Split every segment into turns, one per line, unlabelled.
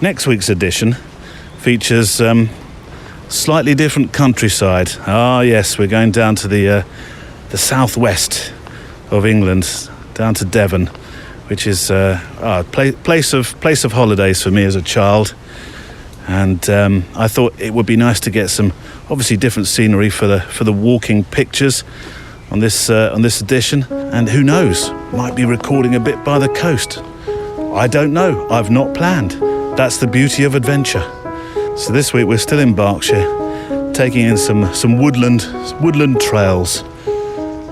Next week's edition features slightly different countryside. Ah, yes, we're going down to the southwest of England, down to Devon, which is a place of holidays for me as a child. And I thought it would be nice to get some obviously different scenery for the walking pictures on this edition. And who knows, might be recording a bit by the coast. I don't know. I've not planned. That's the beauty of adventure. So this week we're still in Berkshire, taking in some woodland trails,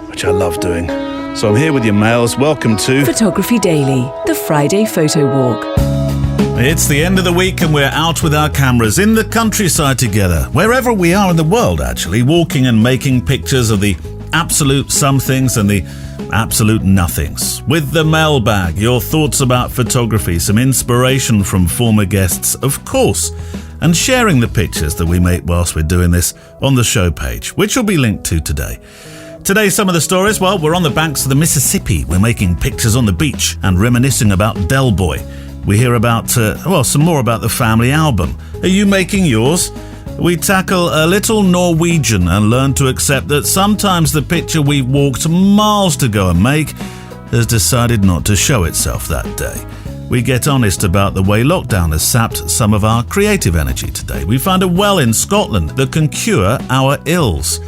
which I love doing. So I'm here with your males. Welcome to
Photography Daily, the Friday Photo Walk.
It's the end of the week and we're out with our cameras in the countryside together, wherever we are in the world actually, walking and making pictures of the absolute somethings and the absolute nothings. With the mailbag, your thoughts about photography, some inspiration from former guests, of course, and sharing the pictures that we make whilst we're doing this on the show page, which will be linked to today. Today, some of the stories, well, we're on the banks of the Mississippi. We're making pictures on the beach and reminiscing about Del Boy. We hear about, some more about the family album. Are you making yours? We tackle a little Norwegian and learn to accept that sometimes the picture we've walked miles to go and make has decided not to show itself that day. We get honest about the way lockdown has sapped some of our creative energy today. We find a well in Scotland that can cure our ills.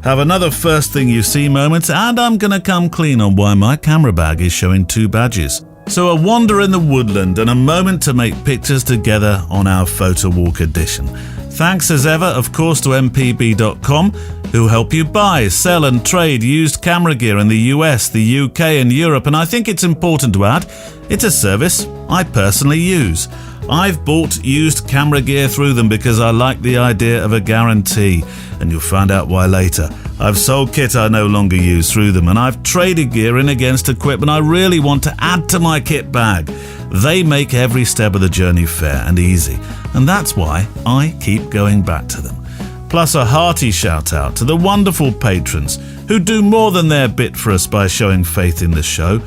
Have another first thing you see moment, and I'm going to come clean on why my camera bag is showing 2 badges. So a wander in the woodland and a moment to make pictures together on our Photo Walk edition. Thanks as ever, of course, to mpb.com, who help you buy, sell and trade used camera gear in the US, the UK and Europe. And I think it's important to add, it's a service I personally use. I've bought used camera gear through them because I like the idea of a guarantee, and you'll find out why later. I've sold kit I no longer use through them, and I've traded gear in against equipment I really want to add to my kit bag. They make every step of the journey fair and easy, and that's why I keep going back to them. Plus a hearty shout out to the wonderful patrons who do more than their bit for us by showing faith in the show.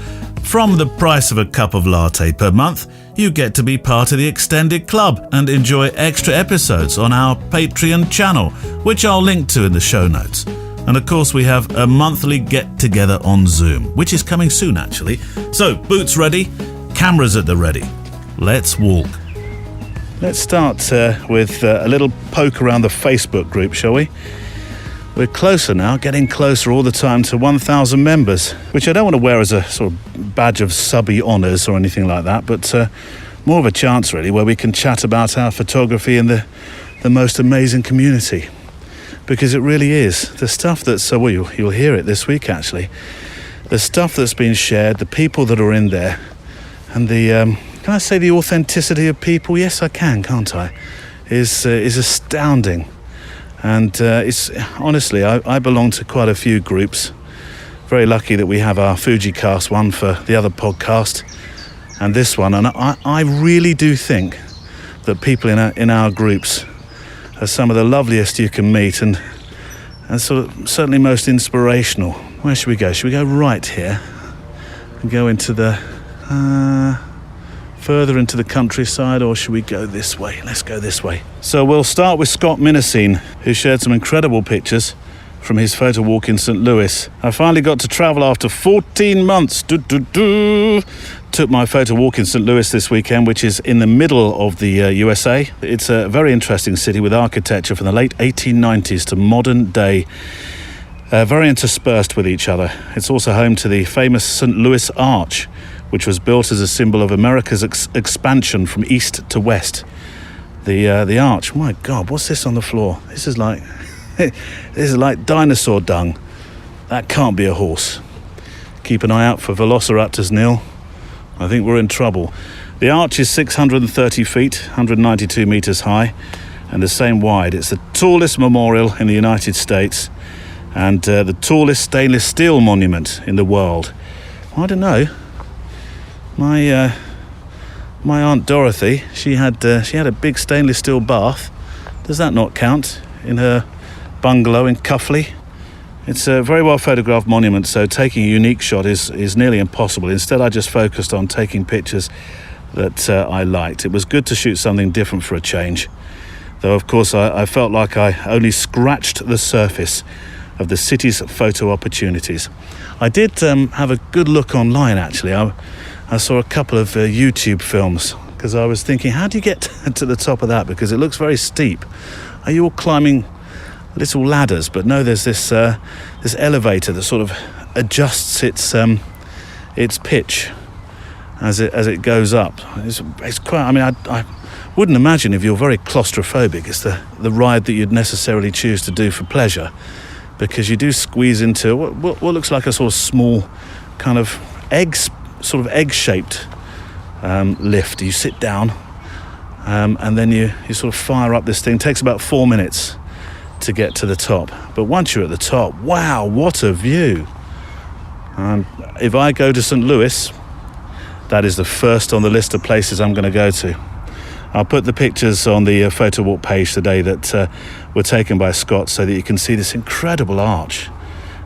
From the price of a cup of latte per month, you get to be part of the extended club and enjoy extra episodes on our Patreon channel, which I'll link to in the show notes. And of course, we have a monthly get-together on Zoom, which is coming soon actually. So, boots ready, cameras at the ready. Let's walk.
Let's start with a little poke around the Facebook group, shall we? We're closer now, getting closer all the time to 1,000 members, which I don't want to wear as a sort of badge of subby honours or anything like that, but more of a chance really where we can chat about our photography and the most amazing community. Because it really is. The stuff that's, you'll hear it this week actually, the stuff that's been shared, the people that are in there, and can I say the authenticity of people? Yes, I can, can't I? Is astounding. And it's honestly, I belong to quite a few groups. Very lucky that we have our FujiCast one for the other podcast and this one. And I really do think that people in our groups are some of the loveliest you can meet and sort of certainly most inspirational. Where should we go? Should we go right here and go into the further into the countryside, or should we go this way? Let's go this way. So we'll start with Scott Minnesine, who shared some incredible pictures from his photo walk in St. Louis. I finally got to travel after 14 months. Took my photo walk in St. Louis this weekend, which is in the middle of the USA. It's a very interesting city with architecture from the late 1890s to modern day, very interspersed with each other. It's also home to the famous St. Louis Arch, which was built as a symbol of America's expansion from east to west. The arch, my God, what's this on the floor? This is like dinosaur dung. That can't be a horse. Keep an eye out for velociraptors, Neil. I think we're in trouble. The arch is 630 feet, 192 meters high, and the same wide. It's the tallest memorial in the United States and the tallest stainless steel monument in the world. I don't know. My Aunt Dorothy, she had a big stainless steel bath. Does that not count in her bungalow in Cuffley? It's a very well photographed monument, so taking a unique shot is nearly impossible. Instead, I just focused on taking pictures that I liked. It was good to shoot something different for a change. Though, of course, I felt like I only scratched the surface of the city's photo opportunities. I did have a good look online, actually. I saw a couple of YouTube films, because I was thinking, how do you get to the top of that? Because it looks very steep. Are you all climbing little ladders? But no, there's this elevator that sort of adjusts its pitch as it goes up. It's quite. I mean, I wouldn't imagine if you're very claustrophobic, it's the ride that you'd necessarily choose to do for pleasure, because you do squeeze into what looks like a sort of small kind of egg-shaped lift. You sit down and then you sort of fire up this thing. It takes about 4 minutes to get to the top. But once you're at the top, wow, what a view. If I go to St. Louis, that is the first on the list of places I'm going to go to. I'll put the pictures on the Photowalk page today that were taken by Scott, so that you can see this incredible arch.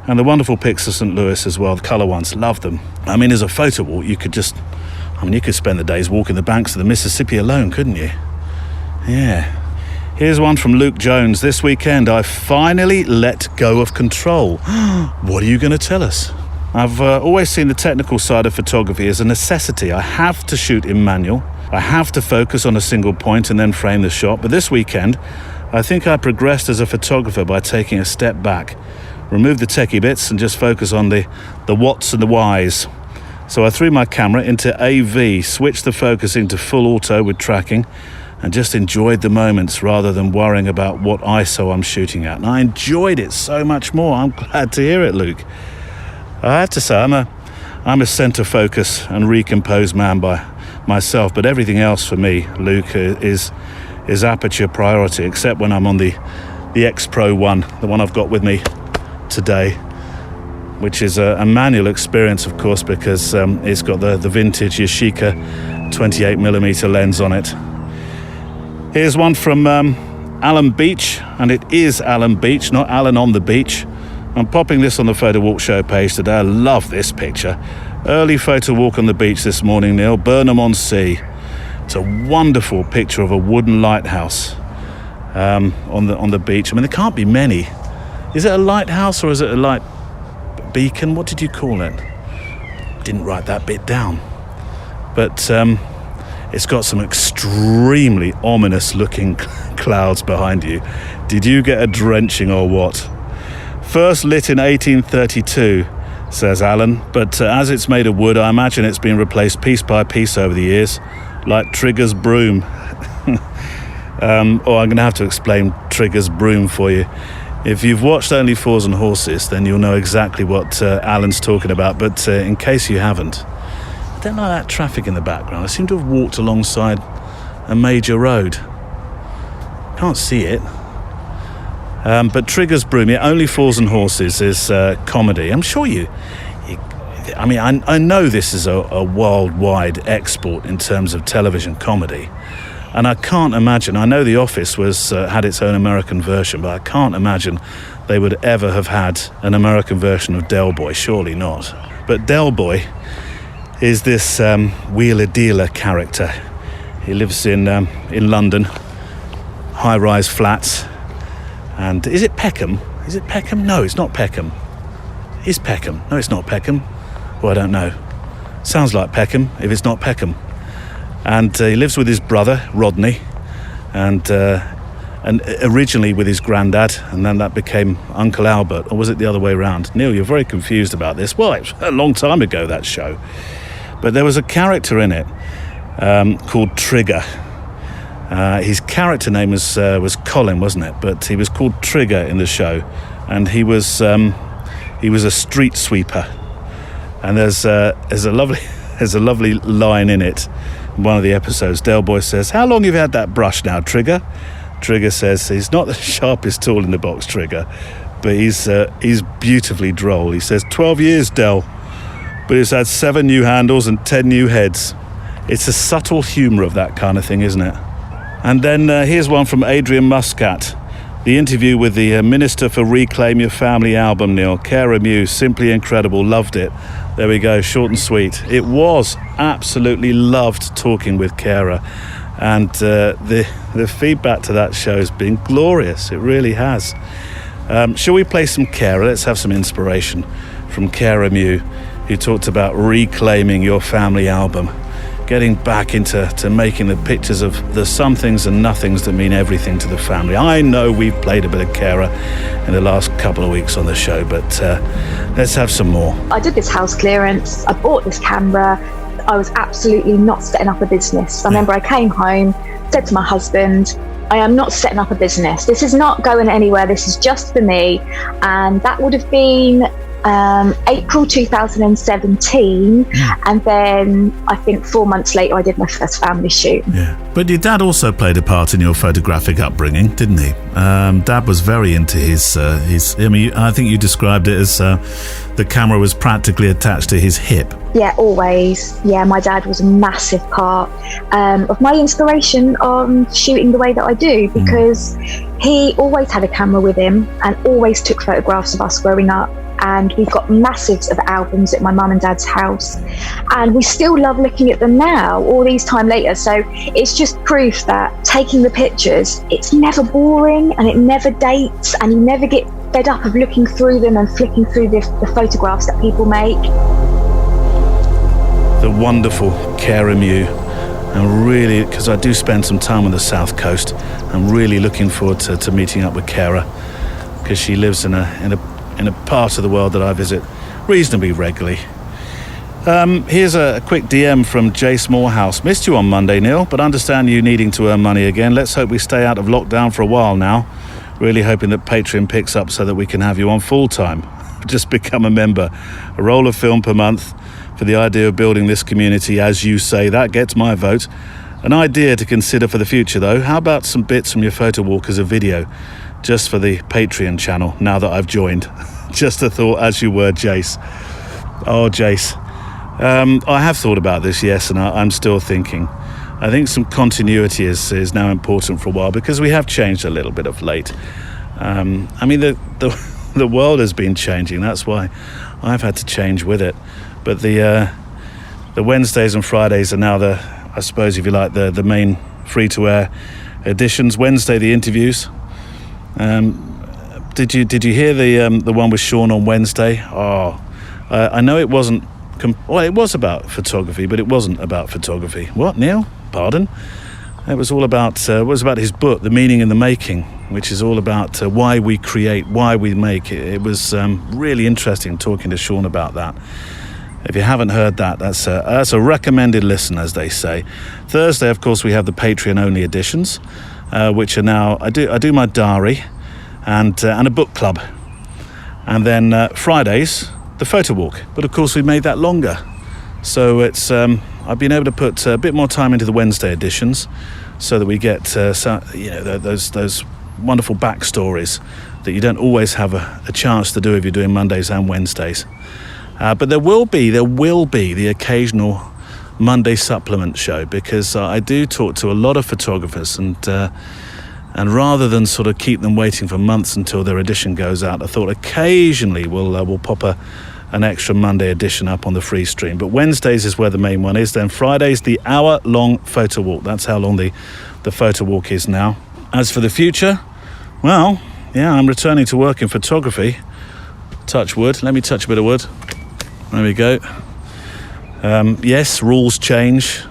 And the wonderful pics of St. Louis as well, the colour ones, love them. I mean, as a photo walk, you could spend the days walking the banks of the Mississippi alone, couldn't you? Yeah. Here's one from Luke Jones. This weekend, I finally let go of control. What are you going to tell us? I've always seen the technical side of photography as a necessity. I have to shoot in manual. I have to focus on a single point and then frame the shot. But this weekend, I think I progressed as a photographer by taking a step back, remove the techie bits and just focus on the whats and the whys. So I threw my camera into AV, switched the focusing to full auto with tracking, and just enjoyed the moments rather than worrying about what ISO I'm shooting at. And I enjoyed it so much more. I'm glad to hear it, Luke. I have to say, I'm a center focus and recompose man by myself, but everything else for me, Luke, is aperture priority, except when I'm on the X Pro 1, the one I've got with me today, which is a manual experience, of course, because it's got the vintage Yashica 28mm lens on it. Here's one from Alan Beach, and it is Alan Beach, not Alan on the beach. I'm popping this on the Photowalk show page today. I love this picture. Early photo walk on the beach this morning, Neil, Burnham-on-Sea. It's a wonderful picture of a wooden lighthouse on the beach. I mean, there can't be many. Is it a lighthouse or is it a light beacon? What did you call it? Didn't write that bit down. But it's got some extremely ominous looking clouds behind you. Did you get a drenching or what? First lit in 1832, says Alan, but as it's made of wood, I imagine it's been replaced piece by piece over the years, like Trigger's broom. I'm going to have to explain Trigger's broom for you. If you've watched Only Fools and Horses, then you'll know exactly what Alan's talking about, but in case you haven't, I don't like that traffic in the background. I seem to have walked alongside a major road. Can't see it. But Trigger's broom, yeah, Only Fools and Horses is comedy. I'm sure I know this is a worldwide export in terms of television comedy. And I can't imagine, I know The Office had its own American version, but I can't imagine they would ever have had an American version of Del Boy, surely not. But Del Boy is this wheeler dealer character. He lives in London, high-rise flats. And is it Peckham? Is it Peckham? No, it's not Peckham. Is Peckham? No, it's not Peckham. Well, I don't know. Sounds like Peckham, if it's not Peckham. And he lives with his brother, Rodney, and originally with his granddad, and then that became Uncle Albert, or was it the other way around? Neil, you're very confused about this. Well, it was a long time ago, that show. But there was a character in it called Trigger. His character name was Colin, wasn't it? But he was called Trigger in the show, and he was a street sweeper. And there's a lovely line in it. In one of the episodes, Del Boy says, "How long have you had that brush now, Trigger?" Trigger says, "He's not the sharpest tool in the box, Trigger, but he's beautifully droll." He says, 12 years, Del, but he's had 7 new handles and 10 new heads. It's a subtle humour of that kind of thing, isn't it? And then here's one from Adrian Muscat. The interview with the Minister for Reclaim Your Family album, Neil. Cara Mew, simply incredible, loved it. There we go, short and sweet. It was absolutely loved talking with Kara, and the feedback to that show has been glorious. It really has. Shall we play some Kara? Let's have some inspiration from Kara Mew, who talked about reclaiming your family album, getting back into making the pictures of the somethings and nothings that mean everything to the family. I know we've played a bit of Kara in the last couple of weeks on the show, but let's have some more.
I did this house clearance, I bought this camera, I was absolutely not setting up a business. I remember I came home, said to my husband, I am not setting up a business. This is not going anywhere, this is just for me. And that would have been April 2017, and then I think 4 months later I did my first family shoot.
Yeah, but your dad also played a part in your photographic upbringing, didn't he? Dad was very into his. I mean, I think you described it as the camera was practically attached to his hip.
Yeah, always. Yeah, my dad was a massive part of my inspiration on shooting the way that I do, because he always had a camera with him and always took photographs of us growing up. And we've got massives of albums at my mum and dad's house, and we still love looking at them now, all these time later. So it's just proof that taking the pictures, it's never boring and it never dates, and you never get fed up of looking through them and flicking through the photographs that people make.
The wonderful Kara Mew, and really, because I do spend some time on the south coast, I'm really looking forward to meeting up with Kara, because she lives in a part of the world that I visit reasonably regularly. Here's a quick DM from Jace Morehouse. Missed you on Monday, Neil, but understand you needing to earn money again. Let's hope we stay out of lockdown for a while now. Really hoping that Patreon picks up so that we can have you on full time. Just become a member. A roll of film per month for the idea of building this community, as you say. That gets my vote. An idea to consider for the future, though. How about some bits from your Photowalk as a video, just for the Patreon channel, now that I've joined? Just a thought, as you were, Jace. Oh, Jace. I have thought about this, yes, and I'm still thinking. I think some continuity is now important for a while, because we have changed a little bit of late. I mean, the world has been changing. That's why I've had to change with it. But the Wednesdays and Fridays are now I suppose, if you like, the main free-to-air editions. Wednesday, the interviews. Did you hear the one with Sean on Wednesday? Oh, I know it wasn't. It was about photography, but it wasn't about photography. What, Neil? Pardon? It was all about his book, The Meaning in the Making, which is all about why we create, why we make. It was really interesting talking to Sean about that. If you haven't heard that, that's a recommended listen, as they say. Thursday, of course, we have the Patreon-only editions, which are now I do my diary and a book club, and then Fridays the Photowalk. But of course, we made that longer, so it's I've been able to put a bit more time into the Wednesday editions, so that we get those wonderful backstories that you don't always have a chance to do if you're doing Mondays and Wednesdays. But there will be the occasional Monday supplement show, because I do talk to a lot of photographers, and rather than sort of keep them waiting for months until their edition goes out, I thought occasionally we'll pop an extra Monday edition up on the free stream. But Wednesdays is where the main one is. Then Fridays, the hour-long photo walk. That's how long the photo walk is now. As for the future, well, yeah, I'm returning to work in photography. Touch wood. Let me touch a bit of wood. There we go. Yes, rules change.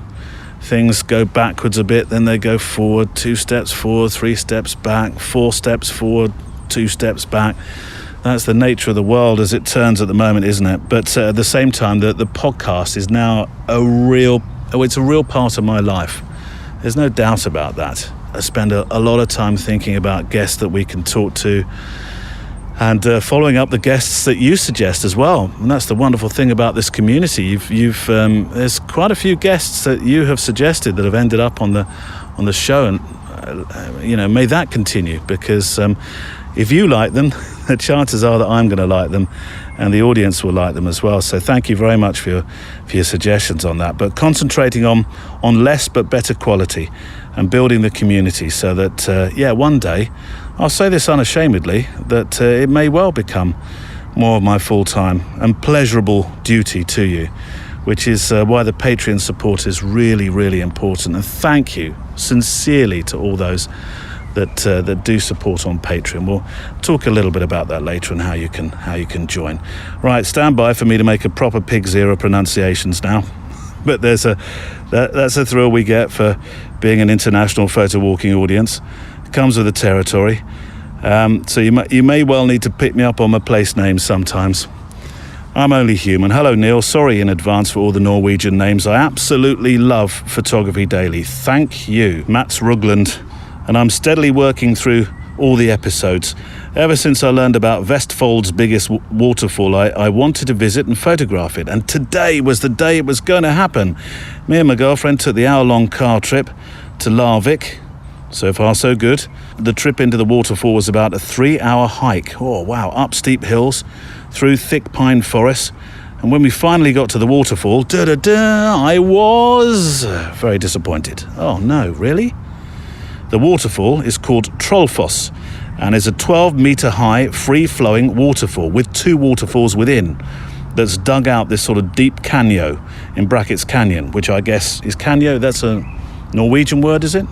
Things go backwards a bit, then they go forward. 2 steps forward, 3 steps back, 4 steps forward, 2 steps back. That's the nature of the world as it turns at the moment, isn't it? But at the same time, the podcast is now it's a real part of my life. There's no doubt about that. I spend a lot of time thinking about guests that we can talk to, and following up the guests that you suggest as well. And that's the wonderful thing about this community. There's quite a few guests that you have suggested that have ended up on the show, and may that continue, because if you like them, the chances are that I'm going to like them, and the audience will like them as well. So thank you very much for your suggestions on that. But concentrating on less but better quality, and building the community, so that one day, I'll say this unashamedly, that it may well become more of my full-time and pleasurable duty to you, which is why the Patreon support is really, really important. And thank you sincerely to all those that do support on Patreon. We'll talk a little bit about that later and how you can join. Right, stand by for me to make a proper Pig Zero pronunciations now. But that's a thrill we get for being an international photo walking audience. It comes with the territory. So you may well need to pick me up on my place names sometimes. I'm only human. Hello, Neil. Sorry in advance for all the Norwegian names. I absolutely love Photography Daily. Thank you, Mats Rugland. And I'm steadily working through all the episodes. Ever since I learned about Vestfold's biggest waterfall, I wanted to visit and photograph it. And today was the day it was going to happen. Me and my girlfriend took the hour-long car trip to Larvik. So far, so good. The trip into the waterfall was about a 3-hour hike. Oh, wow. Up steep hills, through thick pine forests. And when we finally got to the waterfall, I was very disappointed. Oh, no, really? The waterfall is called Trollfoss and is a 12-metre high, free-flowing waterfall with 2 waterfalls within that's dug out this sort of deep canyo, in brackets canyon, which I guess is canyo. That's a Norwegian word, is it?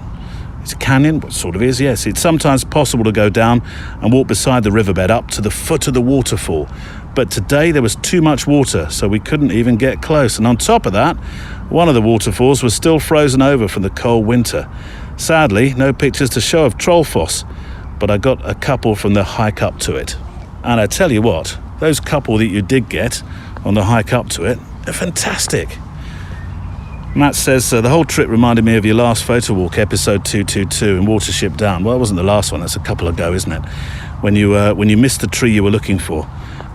It's a canyon, what sort of is, yes. It's sometimes possible to go down and walk beside the riverbed up to the foot of the waterfall. But today there was too much water, so we couldn't even get close. And on top of that, one of the waterfalls was still frozen over from the cold winter. Sadly, no pictures to show of Trollfoss, but I got a couple from the hike up to it. And I tell you what, those couple that you did get on the hike up to it, they're fantastic. Matt says, the whole trip reminded me of your last Photowalk, episode 222 in Watership Down. Well, it wasn't the last one, that's a couple ago, isn't it? When you missed the tree you were looking for.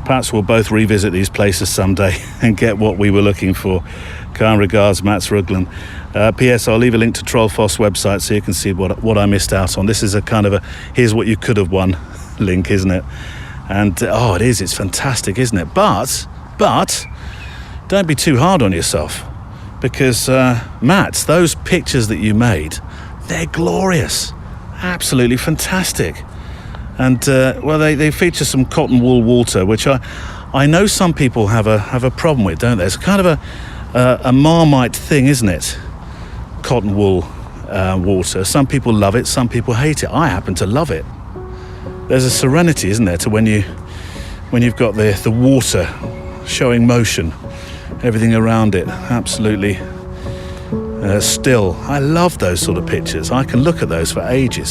Perhaps we'll both revisit these places someday and get what we were looking for. Kind regards, Mats Rugland. P.S. I'll leave a link to Trollfoss website so you can see what I missed out on. This is a kind of a here's what you could have won link, isn't it? And it is. It's fantastic, isn't it? But don't be too hard on yourself, because Matt, those pictures that you made, they're glorious, absolutely fantastic. And they feature some cotton wool water, which I know some people have a problem with, don't they? It's kind of a Marmite thing, isn't it? Cotton wool water. Some people love it, some people hate it. I happen to love it. There's a serenity, isn't there, to when you've got the water showing motion, everything around it absolutely still. I love those sort of pictures. I can look at those for ages.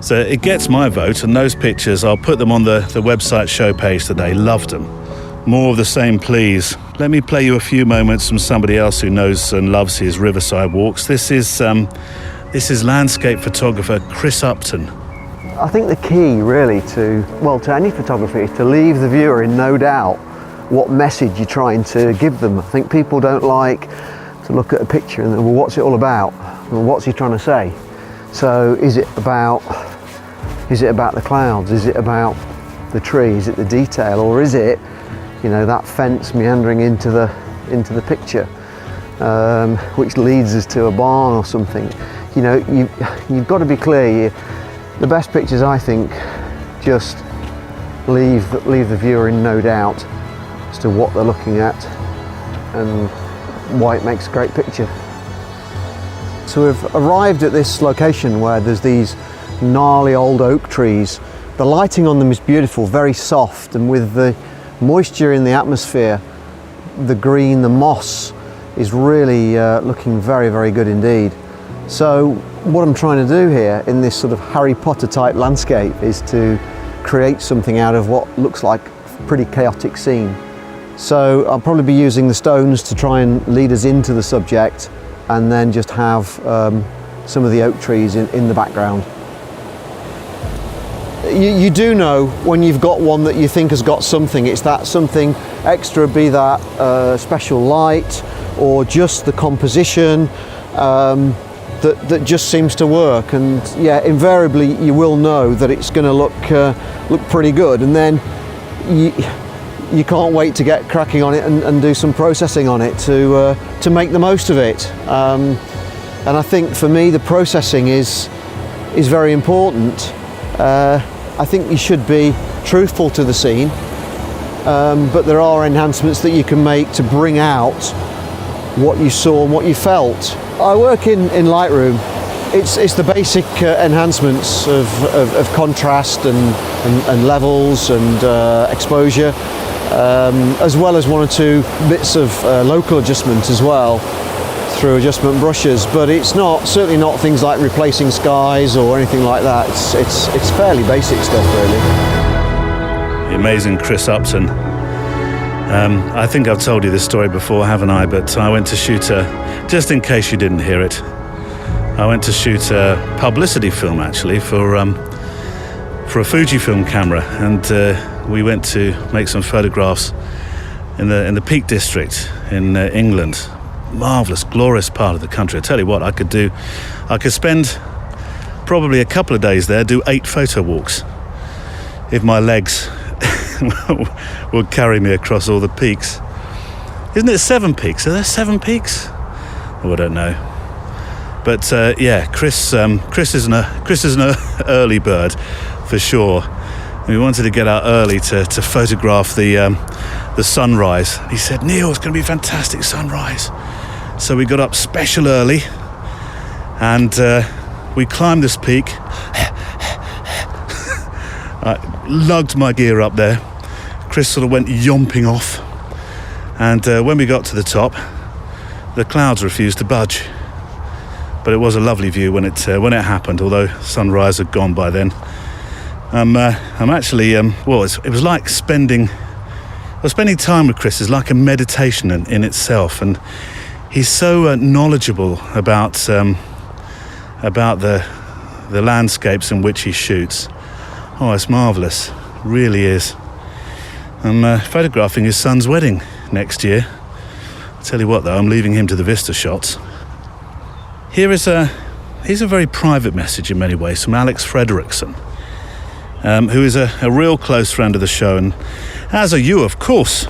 So it gets my vote, and those pictures, I'll put them on the website show page today. Loved them. More of the same, please. Let me play you a few moments from somebody else who knows and loves his riverside walks. This is landscape photographer Chris Upton.
I think the key really to any photography is to leave the viewer in no doubt what message you're trying to give them. I think people don't like to look at a picture and well, what's it all about? Well, what's he trying to say? So is it about the clouds? Is it about the tree? Is it the detail? Or is it, that fence meandering into the picture, which leads us to a barn or something? You've got to be clear. The best pictures, I think, just leave the viewer in no doubt as to what they're looking at and why it makes a great picture. So we've arrived at this location where there's these gnarly old oak trees. The lighting on them is beautiful, very soft, and with the moisture in the atmosphere, the green, the moss is really looking very, very good indeed. So what I'm trying to do here in this sort of Harry Potter type landscape is to create something out of what looks like a pretty chaotic scene. So I'll probably be using the stones to try and lead us into the subject, and then just have some of the oak trees in the background. You do know when you've got one that you think has got something. It's that something extra, be that special light or just the composition that just seems to work. And yeah, invariably you will know that it's going to look pretty good, and then you can't wait to get cracking on it and do some processing on it to make the most of it. And I think for me the processing is very important. I think you should be truthful to the scene, but there are enhancements that you can make to bring out what you saw and what you felt. I work in Lightroom. It's the basic enhancements of contrast and levels and exposure, as well as one or two bits of local adjustment as well through adjustment brushes, but it's certainly not things like replacing skies or anything like that. It's fairly basic stuff, really.
The amazing Chris Upton. I think I've told you this story before, haven't I? But I went to shoot just in case you didn't hear it, I went to shoot a publicity film actually for a Fujifilm camera, and we went to make some photographs in the Peak District in England. Marvellous, glorious part of the country. I tell you what, I could spend probably a couple of days there, do 8 photo walks if my legs would carry me across all the peaks. Isn't it 7 peaks? Are there 7 peaks? Oh, I don't know. But yeah, Chris is an early bird for sure. We wanted to get out early to photograph the sunrise. He said, "Neil, it's going to be a fantastic sunrise." So we got up special early, and we climbed this peak. I lugged my gear up there. Chris sort of went yomping off, and when we got to the top, the clouds refused to budge. But it was a lovely view when it happened, although sunrise had gone by then. I'm actually it was like spending time with Chris is like a meditation in itself, and he's so knowledgeable about the landscapes in which he shoots. Oh, it's marvellous, really is. I'm photographing his son's wedding next year. I'll tell you what though, I'm leaving him to the Vista shots. Here's a very private message in many ways from Alex Frederickson, who is a real close friend of the show, and as are you, of course,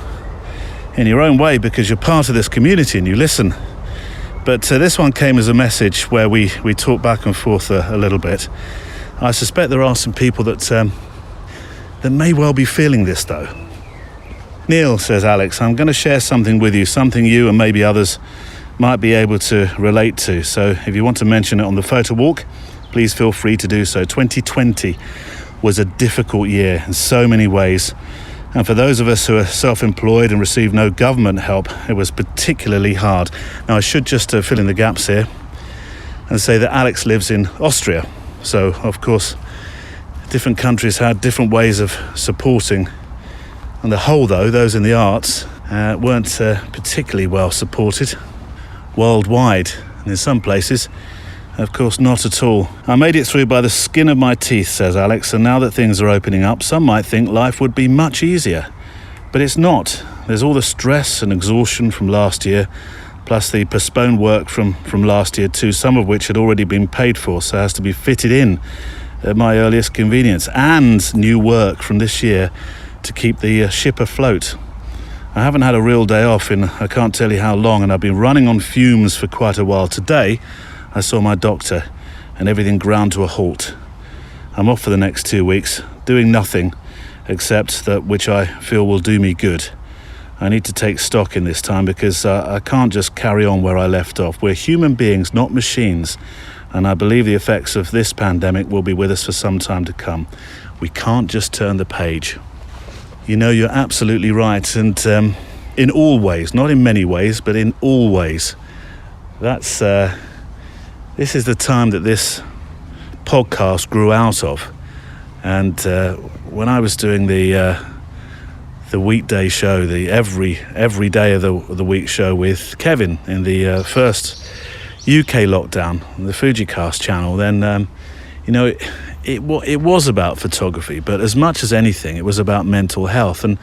in your own way, because you're part of this community and you listen. But this one came as a message where we talk back and forth a little bit. I suspect there are some people that may well be feeling this though. "Neil," says Alex, "I'm going to share something with you, something you and maybe others might be able to relate to. So if you want to mention it on the Photowalk, please feel free to do so." 2020 was a difficult year in so many ways. And for those of us who are self-employed and receive no government help, it was particularly hard. Now, I should just fill in the gaps here and say that Alex lives in Austria. So, of course, different countries had different ways of supporting. On the whole, though, those in the arts weren't particularly well supported worldwide. And in some places, of course, not at all. "I made it through by the skin of my teeth," says Alex, "and now that things are opening up, some might think life would be much easier. But it's not. There's all the stress and exhaustion from last year, plus the postponed work from last year too, some of which had already been paid for, so has to be fitted in at my earliest convenience, and new work from this year to keep the ship afloat. I haven't had a real day off in I can't tell you how long, and I've been running on fumes for quite a while. Today, I saw my doctor and everything ground to a halt. I'm off for the next 2 weeks, doing nothing except that which I feel will do me good. I need to take stock in this time because I can't just carry on where I left off. We're human beings, not machines, and I believe the effects of this pandemic will be with us for some time to come. We can't just turn the page." You know, you're absolutely right, and in all ways, not in many ways, but in all ways. This is the time that this podcast grew out of. And when I was doing the weekday show, the every day of the week show with Kevin in the first UK lockdown on the Fujicast channel, then it was about photography, but as much as anything, it was about mental health. And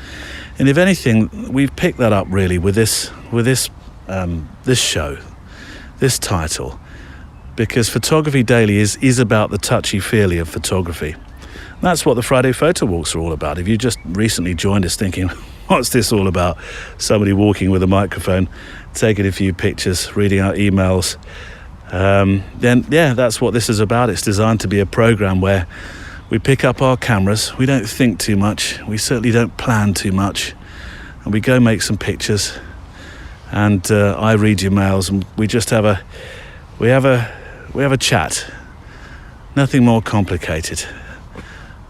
if anything, we've picked that up really with this show, this title. Because Photography Daily is about the touchy-feely of photography. That's what the Friday Photo Walks are all about. If you just recently joined us thinking, what's this all about? Somebody walking with a microphone, taking a few pictures, reading out emails, then yeah, that's what this is about. It's designed to be a program where We pick up our cameras, we don't think too much, we certainly don't plan too much, and we go make some pictures, and I read your mails, and we just have a chat. Nothing more complicated.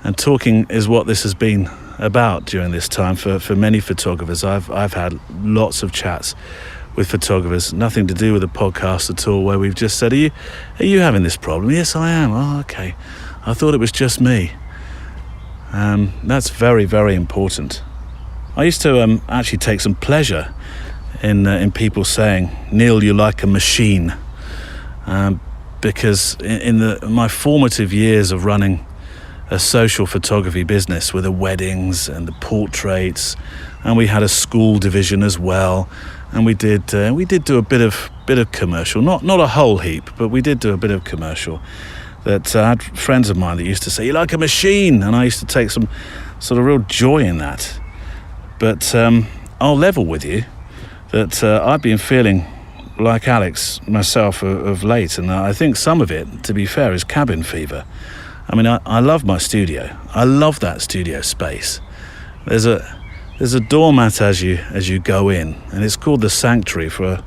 And talking is what this has been about during this time for many photographers. I've had lots of chats with photographers, nothing to do with the podcast at all, where we've just said, are you having this problem? Yes, I am. Oh, okay. I thought it was just me. That's very, very important. I used to actually take some pleasure in people saying, Neil, you're like a machine. Because in my formative years of running a social photography business with the weddings and the portraits, and we had a school division as well, and we did do a bit of commercial, not a whole heap, but we did do a bit of commercial. That I had friends of mine that used to say, you're like a machine, and I used to take some sort of real joy in that. But I'll level with you that I've been feeling like Alex myself of late, and I think some of it, to be fair, is cabin fever. I mean, I love my studio. I love that studio space. There's a doormat as you go in, and it's called the Sanctuary for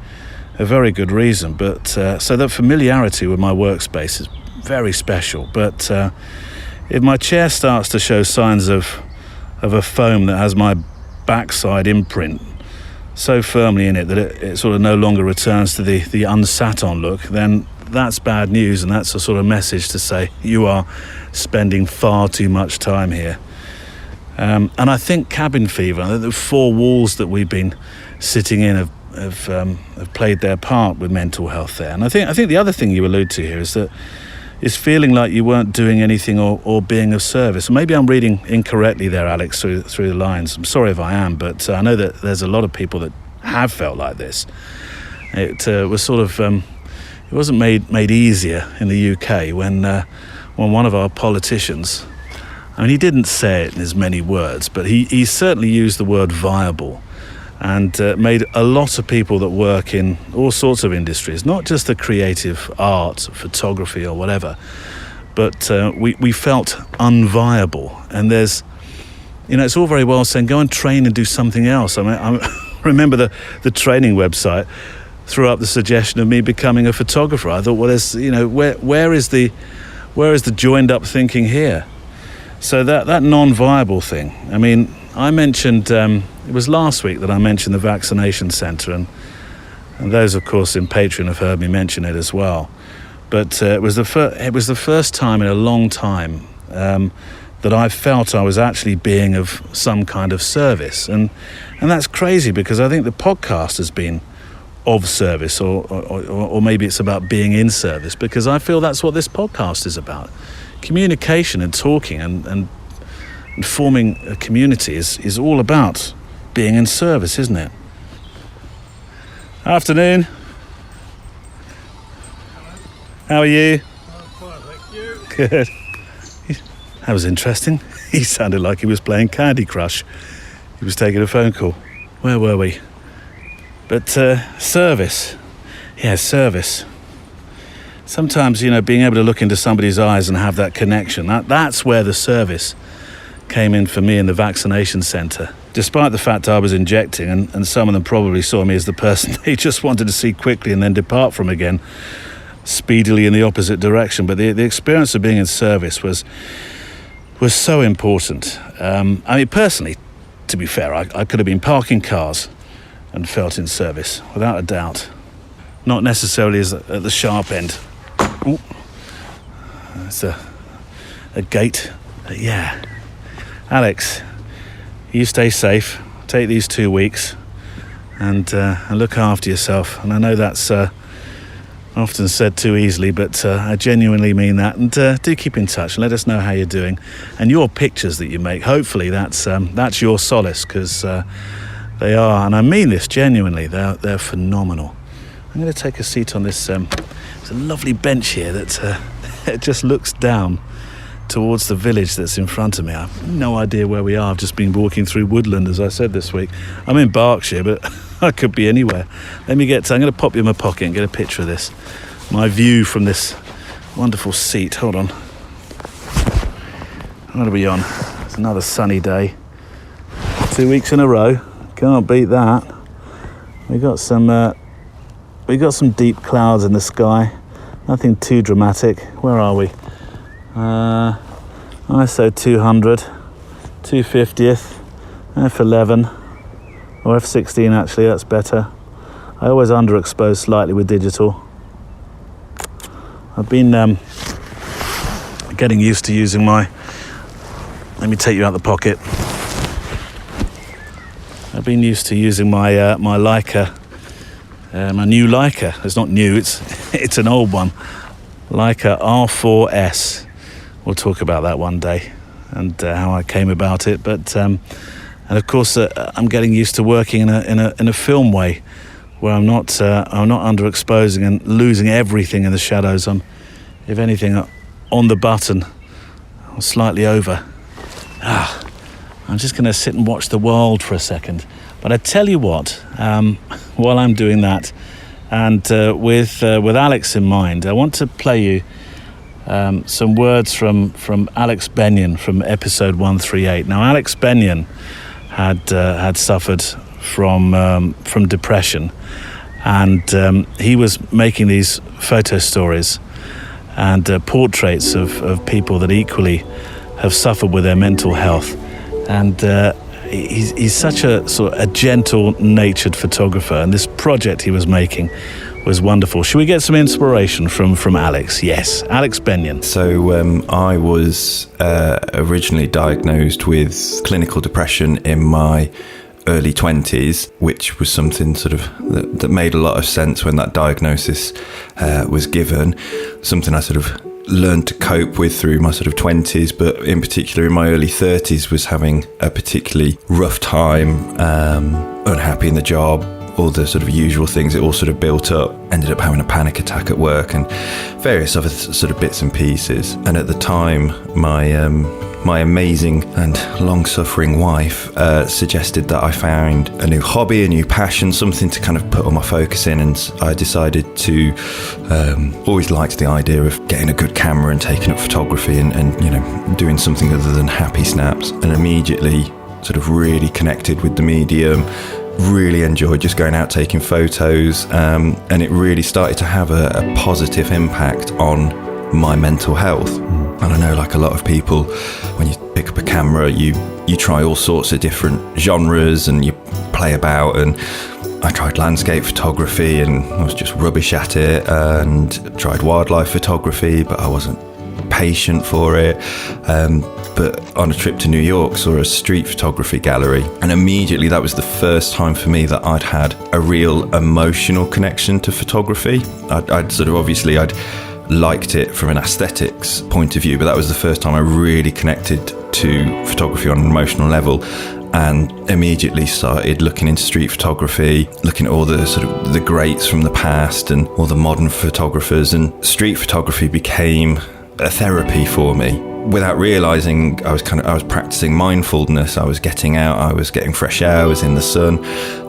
a very good reason. But so that familiarity with my workspace is very special. But if my chair starts to show signs of a foam that has my backside imprint so firmly in it that it sort of no longer returns to the unsat on look, then that's bad news, and that's a sort of message to say you are spending far too much time here. And I think cabin fever, the four walls that we've been sitting in have played their part with mental health there. And I think the other thing you allude to here is feeling like you weren't doing anything or being of service. And maybe I'm reading incorrectly there, Alex, through the lines. I'm sorry if I am, but I know that there's a lot of people that have felt like this. It was sort of it wasn't made easier in the UK when one of our politicians, I mean, he didn't say it in as many words, but he certainly used the word viable, and made a lot of people that work in all sorts of industries, not just the creative art, photography or whatever, but we felt unviable. And there's, it's all very well saying go and train and do something else. I mean, I remember the training website threw up the suggestion of me becoming a photographer. I thought, well, there's, where is the joined up thinking here? So that non-viable thing. I mean, I mentioned it was last week that I mentioned the vaccination centre, and those, of course, in Patreon have heard me mention it as well. But it was the first time in a long time that I felt I was actually being of some kind of service, and that's crazy because I think the podcast has been of service, or maybe it's about being in service, because I feel that's what this podcast is about. Communication and talking and forming a community is all about being in service, isn't it? Afternoon. How are you?
Fine, thank you.
Good. That was interesting. He sounded like he was playing Candy Crush. He was taking a phone call. Where were we? But service. Yeah, service. Sometimes, being able to look into somebody's eyes and have that connection, that's where the service came in for me in the vaccination centre. Despite the fact I was injecting, and some of them probably saw me as the person they just wanted to see quickly and then depart from again, speedily in the opposite direction. But the experience of being in service was so important. I mean, personally, to be fair, I could have been parking cars and felt in service, without a doubt. Not necessarily at the sharp end. Ooh. It's a gate. Yeah. Alex, you stay safe. Take these 2 weeks and look after yourself. And I know that's often said too easily, but I genuinely mean that. And do keep in touch and let us know how you're doing. And your pictures that you make, hopefully that's your solace, because they are, and I mean this genuinely, they're phenomenal. I'm going to take a seat on this. There's a lovely bench here that it just looks down towards the village that's in front of me. I have no idea where we are. I've just been walking through woodland, as I said this week. I'm in Berkshire, but I could be anywhere. I'm going to pop you in my pocket and get a picture of this. My view from this wonderful seat. Hold on. What are we on? It's another sunny day. 2 weeks in a row. Can't beat that. We got some deep clouds in the sky. Nothing too dramatic. Where are we? ISO 200, 250th, f11, or f16 actually, that's better. I always underexpose slightly with digital. I've been getting used to using my, let me take you out the pocket. I've been used to using my my Leica, my new Leica. It's not new, it's an old one. Leica R4S. We'll talk about that one day and how I came about it. But and of course I'm getting used to working in a film way, where I'm not underexposing and losing everything in the shadows. I'm, if anything, on the button, or slightly over. I'm just going to sit and watch the world for a second. But I tell you what, while I'm doing that, and with Alex in mind, I want to play you some words from Alex Benyon from episode 138. Now, Alex Benyon had suffered from depression, and he was making these photo stories and portraits of people that equally have suffered with their mental health. And he's such a sort of a gentle-natured photographer, and this project he was making was wonderful. Should we get some inspiration from Alex? Yes, Alex Benyon.
So I was originally diagnosed with clinical depression in my early 20s, which was something sort of that made a lot of sense when that diagnosis was given. Something I sort of learned to cope with through my sort of 20s, but in particular in my early 30s was having a particularly rough time, unhappy in the job, all the sort of usual things. It all sort of built up, ended up having a panic attack at work and various other sort of bits and pieces. And at the time, my amazing and long-suffering wife suggested that I find a new hobby, a new passion, something to kind of put all my focus in, and I decided to always liked the idea of getting a good camera and taking up photography and you know, doing something other than happy snaps, and immediately sort of really connected with the medium, really enjoyed just going out taking photos, and it really started to have a positive impact on my mental health. And I know, like a lot of people, when you pick up a camera, you try all sorts of different genres and you play about, and I tried landscape photography and I was just rubbish at it, and tried wildlife photography, but I wasn't patient for it. But on a trip to New York, saw a street photography gallery, and immediately that was the first time for me that I'd had a real emotional connection to photography. I'd liked it from an aesthetics point of view, but that was the first time I really connected to photography on an emotional level, and immediately started looking into street photography, looking at all the sort of the greats from the past and all the modern photographers, and street photography became a therapy for me. Without realizing, I was practicing mindfulness. I was getting out, I was getting fresh air, I was in the sun.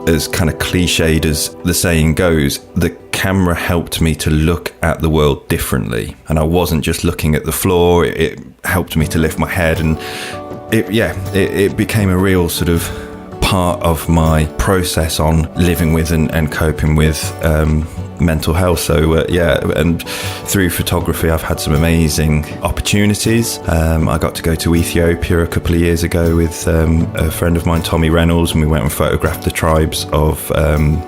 As kind of cliched as the saying goes, the camera helped me to look at the world differently, and I wasn't just looking at the floor. It helped me to lift my head, and it became a real sort of part of my process on living with and coping with mental health. So and through photography I've had some amazing opportunities. I got to go to Ethiopia a couple of years ago with a friend of mine, Tommy Reynolds, and we went and photographed the tribes of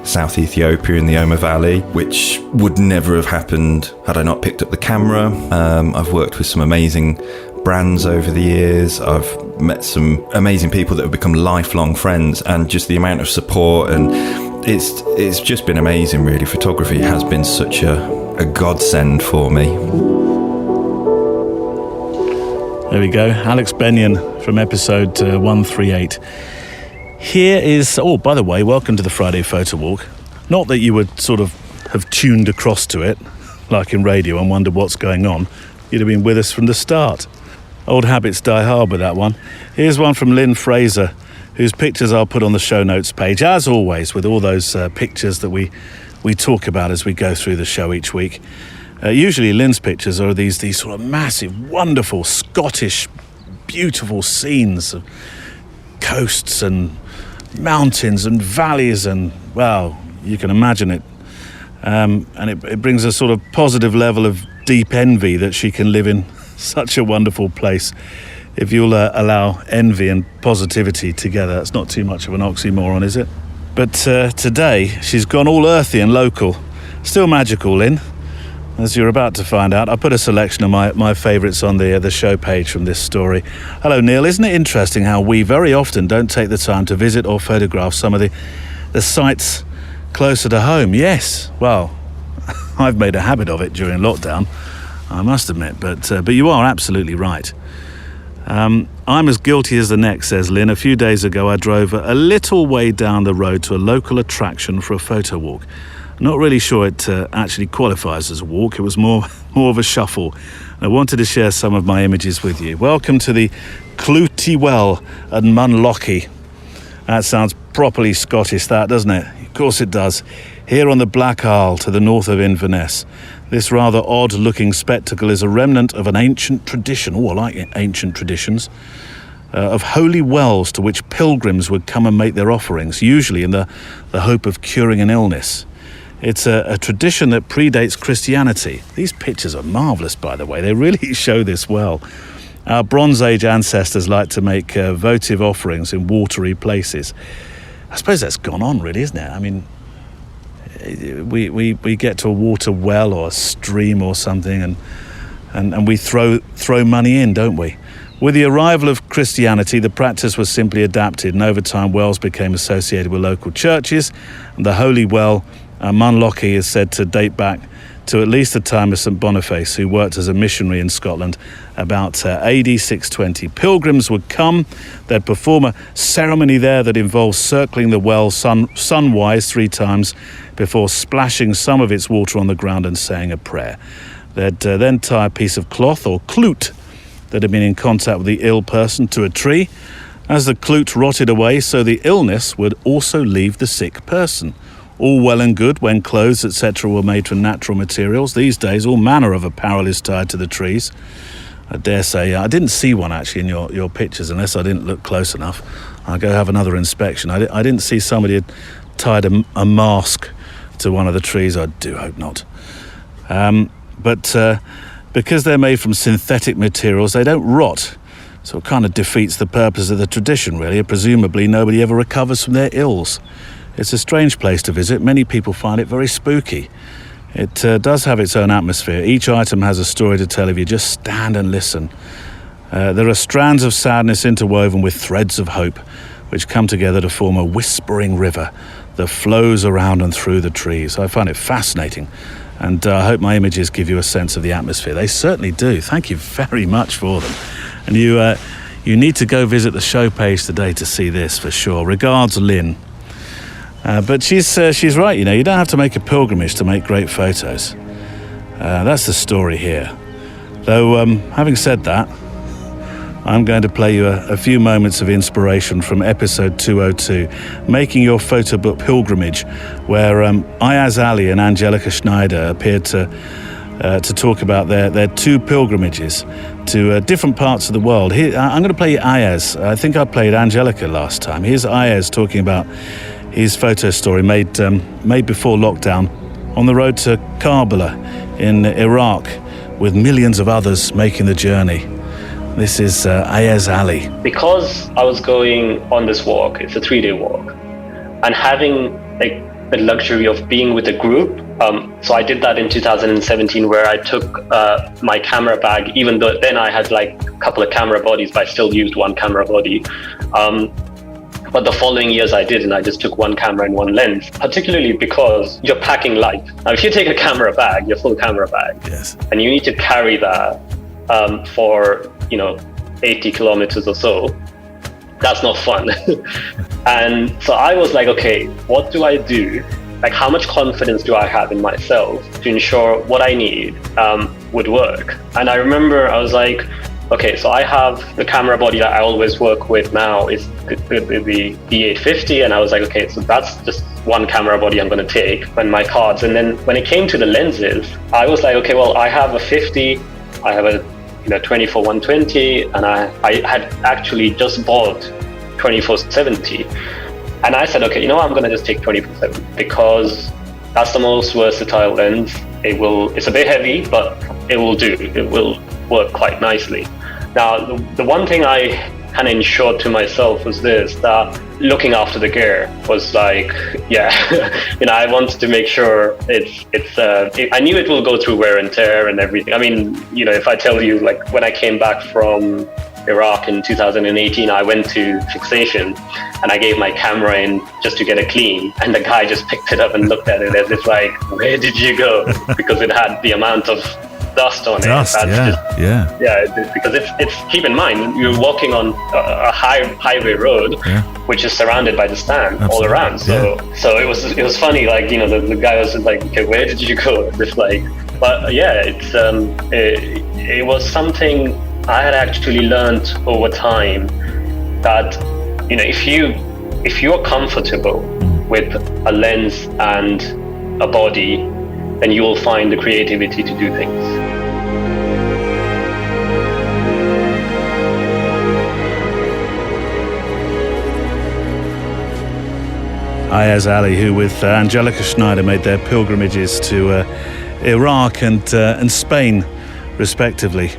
South Ethiopia in the Oma Valley, which would never have happened had I not picked up the camera. I've worked with some amazing brands over the years. I've met some amazing people that have become lifelong friends, and just the amount of support, and it's just been amazing, really. Photography has been such a godsend for me.
There we go, Alex Benyon from episode 138. Here is, oh, by the way, welcome to the Friday Photo Walk. Not that you would sort of have tuned across to it, like in radio, and wondered what's going on. You'd have been with us from the start. Old habits die hard with that one. Here's one from Lynn Fraser, whose pictures I'll put on the show notes page, as always, with all those pictures that we talk about as we go through the show each week. Usually Lynn's pictures are these sort of massive, wonderful, Scottish, beautiful scenes of coasts and mountains and valleys, and well, you can imagine it. And it brings a sort of positive level of deep envy that she can live in such a wonderful place. If you'll allow envy and positivity together, that's not too much of an oxymoron, is it? But today, she's gone all earthy and local. Still magical, Lynn, as you're about to find out. I put a selection of my favourites on the show page from this story. Hello, Neil. Isn't it interesting how we very often don't take the time to visit or photograph some of the sites closer to home? Yes, well, I've made a habit of it during lockdown, I must admit, but you are absolutely right. I'm as guilty as the next, says Lynn. A few days ago, I drove a little way down the road to a local attraction for a photo walk. Not really sure it actually qualifies as a walk. It was more of a shuffle. I wanted to share some of my images with you. Welcome to the Clooty Well at Munlochy. That sounds properly Scottish, that, doesn't it? Of course it does. Here on the Black Isle to the north of Inverness. This rather odd-looking spectacle is a remnant of an ancient tradition, I like ancient traditions, of holy wells to which pilgrims would come and make their offerings, usually in the hope of curing an illness. It's a tradition that predates Christianity. These pictures are marvellous, by the way. They really show this well. Our Bronze Age ancestors liked to make votive offerings in watery places. I suppose that's gone on, really, isn't it? I mean, we get to a water well or a stream or something and we throw money in, don't we? With the arrival of Christianity, the practice was simply adapted, and over time wells became associated with local churches, and the holy well Munlochy is said to date back to at least the time of St Boniface, who worked as a missionary in Scotland about AD 620. Pilgrims would come, they'd perform a ceremony there that involves circling the well sunwise 3 times before splashing some of its water on the ground and saying a prayer. They'd then tie a piece of cloth or clute that had been in contact with the ill person to a tree. As the clute rotted away, so the illness would also leave the sick person. All well and good when clothes, etc. were made from natural materials. These days, all manner of apparel is tied to the trees. I dare say, I didn't see one actually in your pictures, unless I didn't look close enough. I'll go have another inspection. I didn't see somebody had tied a mask to one of the trees. I do hope not. But because they're made from synthetic materials, they don't rot. So it kind of defeats the purpose of the tradition, really. Presumably, nobody ever recovers from their ills. It's a strange place to visit. Many people find it very spooky. It does have its own atmosphere. Each item has a story to tell if you just stand and listen. There are strands of sadness interwoven with threads of hope, which come together to form a whispering river that flows around and through the trees. I find it fascinating, and I hope my images give you a sense of the atmosphere. They certainly do. Thank you very much for them. And you need to go visit the show page today to see this for sure. Regards, Lynn. But she's right, you know, you don't have to make a pilgrimage to make great photos. That's the story here. Though, having said that, I'm going to play you a few moments of inspiration from episode 202, Making Your Photo Book Pilgrimage, where Ayaz Ali and Angelica Schneider appeared to talk about their 2 pilgrimages to different parts of the world. Here, I'm going to play you Ayaz. I think I played Angelica last time. Here's Ayaz talking about his photo story made before lockdown on the road to Karbala in Iraq, with millions of others making the journey. This is Ayaz Ali.
Because I was going on this walk, it's a 3-day walk, and having the luxury of being with a group, so I did that in 2017, where I took my camera bag, even though then I had like a couple of camera bodies, but I still used one camera body. But the following years I did, and I just took one camera and one lens, particularly because you're packing light. Now, if you take a camera bag, your full camera bag,
Yes.
and you need to carry that for, 80 kilometers or so, that's not fun. And so I was like, okay, what do I do? Like, how much confidence do I have in myself to ensure what I need would work? And I remember I was like, okay, so I have the camera body that I always work with now is the D850, and I was like, okay, so that's just one camera body I'm going to take, and my cards. And then when it came to the lenses, I was like, okay, well, I have a 50, I have a 24-120, and I had actually just bought 24-70, and I said, okay, I'm going to just take 24-70 because that's the most versatile lens. It's a bit heavy, but it will do. It will work quite nicely. Now, the one thing I kind of ensured to myself was this, that looking after the gear was like, I wanted to make sure I knew it will go through wear and tear and everything. I mean, if I tell you, like, when I came back from Iraq in 2018, I went to fixation and I gave my camera in just to get it clean, and the guy just picked it up and looked at it as if like, where did you go? Because it had the amount of dust on it. Because it's keep in mind, you're walking on a highway road, which is surrounded by the stand all around. So it was funny, like, the guy was like, okay, where did you go? Just like, but it was something I had actually learned over time, that if you're comfortable with a lens and a body, then you will find the creativity to do things.
Ayaz Ali, who with Angelica Schneider made their pilgrimages to Iraq and Spain, respectively.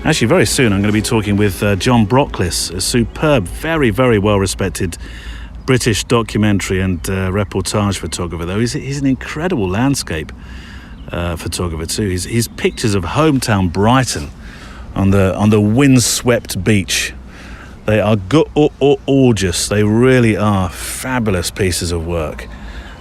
Actually, very soon I'm going to be talking with John Brockless, a superb, very, very well-respected British documentary and reportage photographer, though. He's an incredible landscape photographer too. His pictures of hometown Brighton on the windswept beach, they are gorgeous. They really are fabulous pieces of work.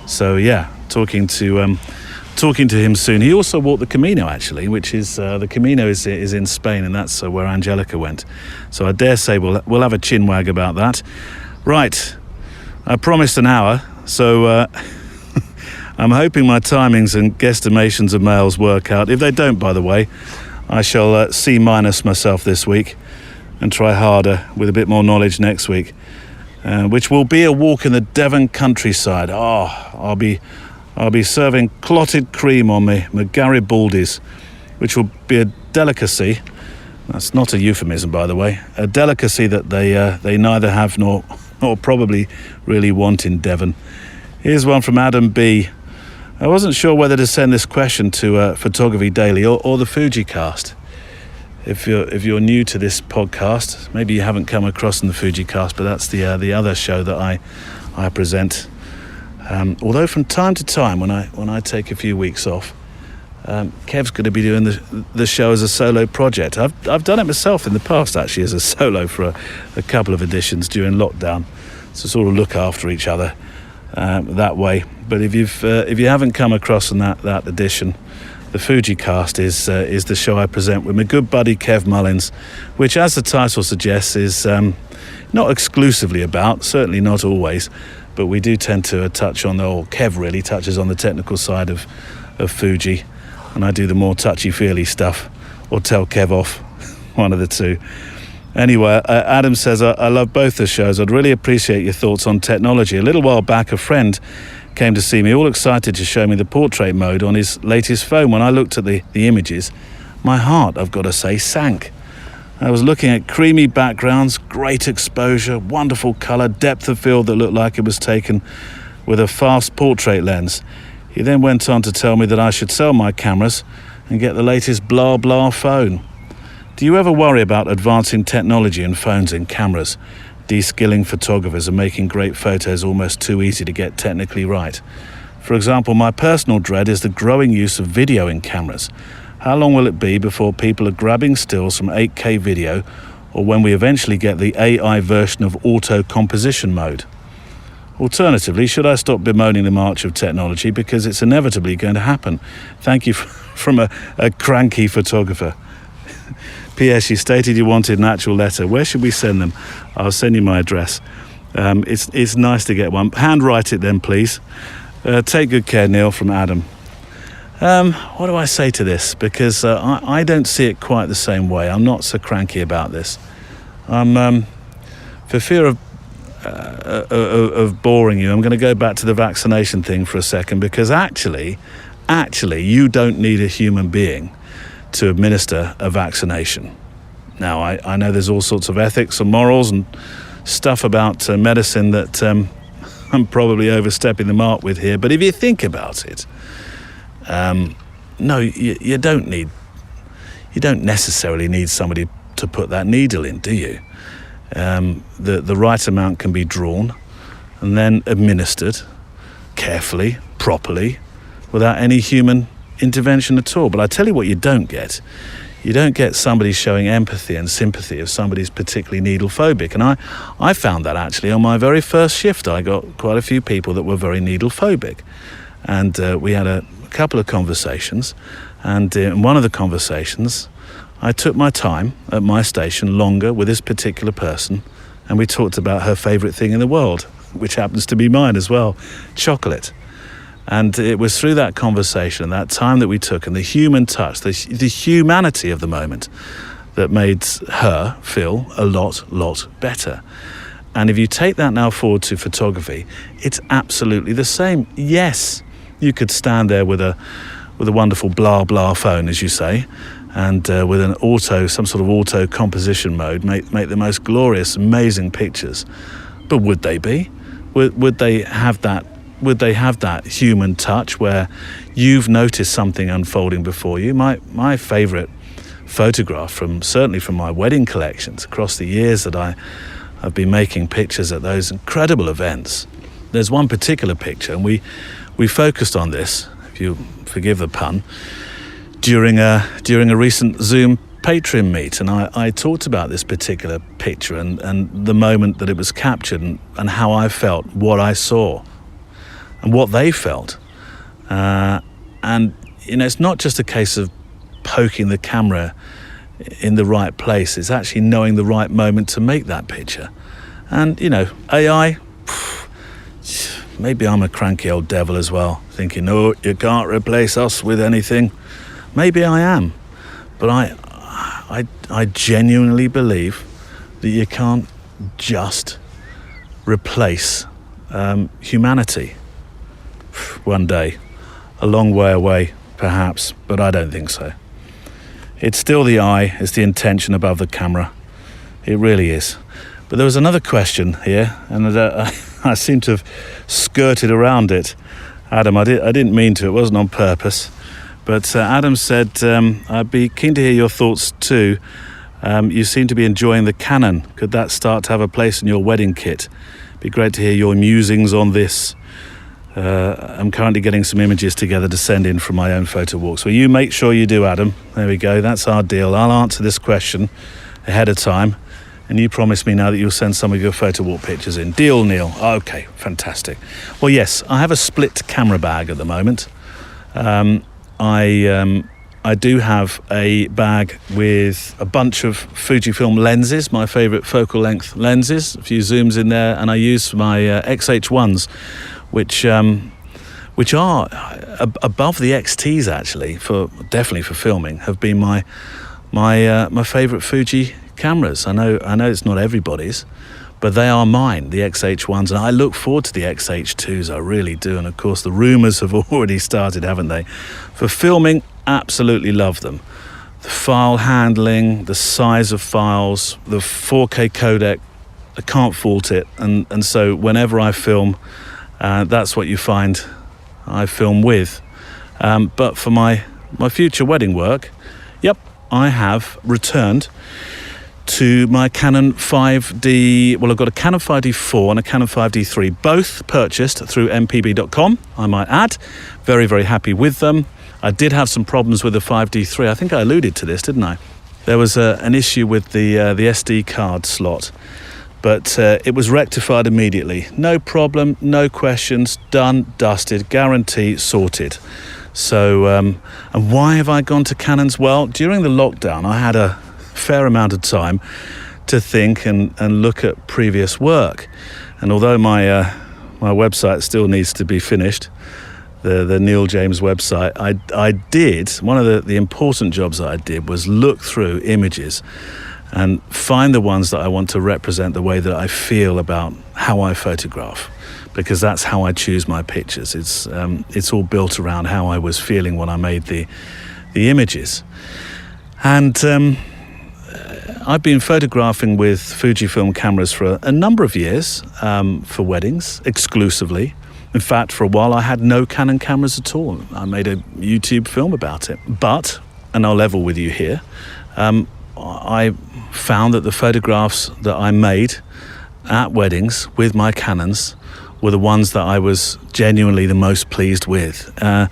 So yeah, talking to him soon. He also walked the Camino, actually, which is the Camino is in Spain, and that's where Angelica went. So I dare say we'll have a chinwag about that. Right, I promised an hour, so I'm hoping my timings and guesstimations of males work out. If they don't, by the way, I shall C- myself this week and try harder with a bit more knowledge next week, which will be a walk in the Devon countryside. I'll be serving clotted cream on my Garibaldi's, which will be a delicacy. That's not a euphemism, by the way. A delicacy that they neither have nor probably really want in Devon. Here's one from Adam B. I wasn't sure whether to send this question to Photography Daily or the Fujicast. If you're new to this podcast, maybe you haven't come across in the Fujicast, but that's the other show that I present. Although from time to time, when I take a few weeks off, Kev's going to be doing the show as a solo project. I've done it myself in the past, actually, as a solo for a couple of editions during lockdown, to sort of look after each other that way. But if you haven't come across in that edition, the Fujicast is the show I present with my good buddy Kev Mullins, which, as the title suggests, is not exclusively about, certainly not always, but we do tend to touch on Kev really touches on the technical side of Fuji, and I do the more touchy-feely stuff, or tell Kev off, one of the two. Anyway, Adam says, I love both the shows. I'd really appreciate your thoughts on technology. A little while back, a friend came to see me, all excited to show me the portrait mode on his latest phone. When I looked at the images, my heart, I've got to say, sank. I was looking at creamy backgrounds, great exposure, wonderful colour, depth of field that looked like it was taken with a fast portrait lens. He then went on to tell me that I should sell my cameras and get the latest blah blah phone. Do you ever worry about advancing technology in phones and cameras, de-skilling photographers and making great photos almost too easy to get technically right? For example, my personal dread is the growing use of video in cameras. How long will it be before people are grabbing stills from 8K video, or when we eventually get the AI version of auto composition mode? Alternatively, should I stop bemoaning the march of technology because it's inevitably going to happen? Thank you from a cranky photographer. P.S. You stated you wanted an actual letter. Where should we send them? I'll send you my address. It's nice to get one. Handwrite it then, please. Take good care, Neil, from Adam. What do I say to this? Because I don't see it quite the same way. I'm not so cranky about this. For fear of boring you, I'm going to go back to the vaccination thing for a second, because actually, you don't need a human being to administer a vaccination. Now, I know there's all sorts of ethics and morals and stuff about medicine that I'm probably overstepping the mark with here, but if you think about it, no, you don't necessarily need somebody to put that needle in, do you? The right amount can be drawn and then administered carefully, properly, without any human intervention at all. But I tell you what you don't get. You don't get somebody showing empathy and sympathy if somebody's particularly needle phobic. And I found that actually on my very first shift. I got quite a few people that were very needle phobic. And we had a couple of conversations. And in one of the conversations, I took my time at my station longer with this particular person. And we talked about her favourite thing in the world, which happens to be mine as well, chocolate. And it was through that conversation, that time that we took, and the human touch, the humanity of the moment, that made her feel a lot better. And if you take that now forward to photography, it's absolutely the same. Yes, you could stand there with a wonderful blah blah phone, as you say, and with some sort of auto composition mode, make the most glorious, amazing pictures. But would they be? Would they have that? Would they have that human touch where you've noticed something unfolding before you? My favourite photograph certainly from my wedding collections across the years that I've been making pictures at those incredible events. There's one particular picture, and we focused on this, if you forgive the pun, during a recent Zoom Patreon meet, and I talked about this particular picture and the moment that it was captured and how I felt, what I saw, and what they felt. And, it's not just a case of poking the camera in the right place. It's actually knowing the right moment to make that picture. And, AI, maybe I'm a cranky old devil as well, thinking, no, you can't replace us with anything. Maybe I am. But I genuinely believe that you can't just replace humanity. One day, a long way away perhaps, but I don't think so. It's still the eye, it's the intention above the camera. It really is. But there was another question here, and I seem to have skirted around it. Adam, I didn't mean to, it wasn't on purpose. But Adam said, I'd be keen to hear your thoughts too. You seem to be enjoying the Canon. Could that start to have a place in your wedding kit? Be great to hear your musings on this. I'm currently getting some images together to send in from my own photo walks. Well, you make sure you do, Adam. There we go. That's our deal. I'll answer this question ahead of time. And you promise me now that you'll send some of your photo walk pictures in. Deal, Neil. Okay, fantastic. Well, yes, I have a split camera bag at the moment. I do have a bag with a bunch of Fujifilm lenses, my favourite focal length lenses, a few zooms in there, and I use my XH1s, which are above the XTs actually, definitely for filming, have been my favourite Fuji cameras. I know it's not everybody's, but they are mine, the XH1s, and I look forward to the XH2s, I really do. And of course the rumours have already started, haven't they? For filming, absolutely love them. The file handling, the size of files, the 4K codec, I can't fault it. And so whenever I film, that's what you find I film with. But for my future wedding work, yep, I have returned to my Canon 5D. Well, I've got a Canon 5D4 and a Canon 5D3, both purchased through mpb.com, I might add. Very, very happy with them. I did have some problems with the 5D3. I think I alluded to this, didn't I? There was an issue with the SD card slot, but it was rectified immediately. No problem, no questions, done, dusted, guarantee, sorted. So, and why have I gone to Canons? Well, during the lockdown, I had a fair amount of time to think and look at previous work. And although my website still needs to be finished, the Neil James website, I did, one of the important jobs that I did was look through images and find the ones that I want to represent the way that I feel about how I photograph, because that's how I choose my pictures. It's all built around how I was feeling when I made the images. And I've been photographing with Fujifilm cameras for a number of years for weddings exclusively. In fact, for a while I had no Canon cameras at all. I made a YouTube film about it. But, and I'll level with you here, I found that the photographs that I made at weddings with my Canons were the ones that I was genuinely the most pleased with. And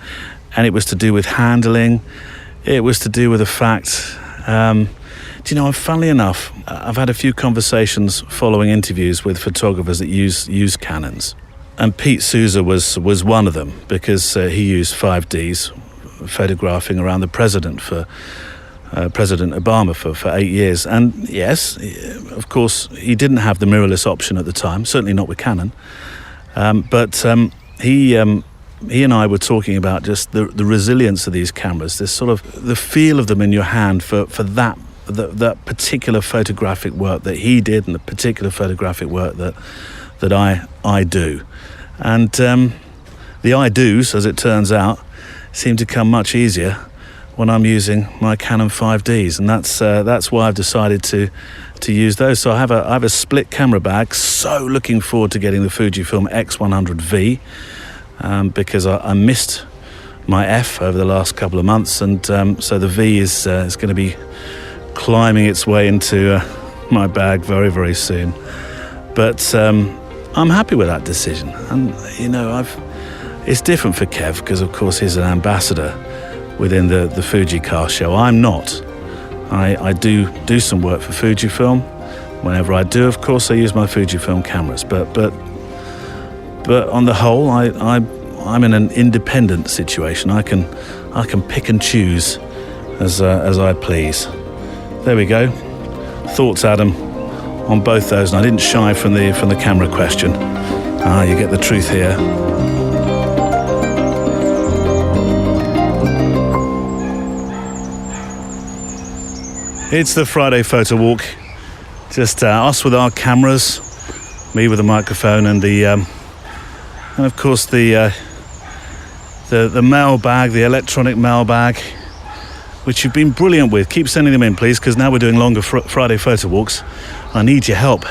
it was to do with handling. It was to do with the fact, funnily enough, I've had a few conversations following interviews with photographers that use Canons. And Pete Souza was one of them, because he used 5Ds photographing around the president for President Obama for 8 years. And yes, of course, he didn't have the mirrorless option at the time, certainly not with Canon. But he and I were talking about just the resilience of these cameras, this sort of the feel of them in your hand for that particular photographic work that he did and the particular photographic work that I do. And the I do's, as it turns out, seem to come much easier when I'm using my Canon 5Ds, and that's why I've decided to use those. So I have a split camera bag. So looking forward to getting the Fujifilm X100V because I missed my F over the last couple of months, and so the V is going to be climbing its way into my bag very, very soon. But I'm happy with that decision, and it's different for Kev because, of course, he's an ambassador within the Fuji car show. I'm not. I do some work for Fujifilm. Whenever I do, of course, I use my Fujifilm cameras. But on the whole, I'm in an independent situation. I can pick and choose as I please. There we go. Thoughts, Adam, on both those, and I didn't shy from the camera question. You get the truth here. It's the Friday photo walk. Just us with our cameras, me with the microphone, and of course the mail bag, the electronic mail bag, which you've been brilliant with. Keep sending them in, please, because now we're doing longer Friday photo walks. I need your help.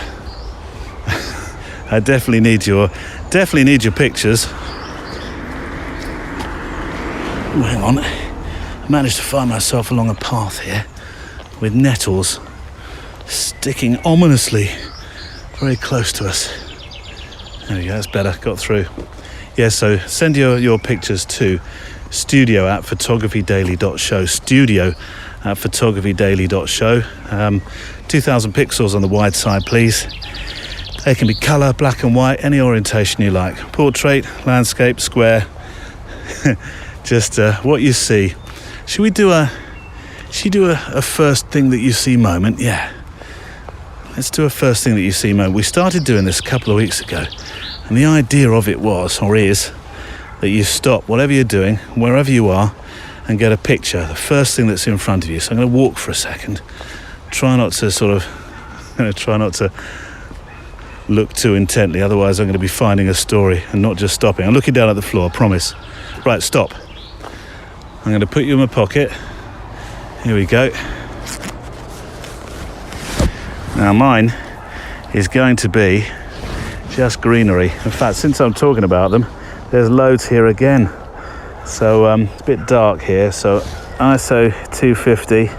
I definitely need your pictures. Oh, hang on. I managed to find myself along a path here with nettles sticking ominously very close to us. There we go, that's better, got through. Yeah, so send your pictures to studio@photographydaily.show, studio@photographydaily.show. 2,000 pixels on the wide side, please. They can be colour, black and white, any orientation you like. Portrait, landscape, square, just what you see. Should we do a first thing that you see moment? Yeah. Let's do a first thing that you see moment. We started doing this a couple of weeks ago, and the idea of it is that you stop whatever you're doing, wherever you are, and get a picture, the first thing that's in front of you. So I'm going to walk for a second. Try not to look too intently, otherwise I'm going to be finding a story and not just stopping. I'm looking down at the floor, I promise. Right, stop. I'm going to put you in my pocket. Here we go. Now mine is going to be just greenery. In fact, since I'm talking about them, there's loads here again. So it's a bit dark here. So ISO 250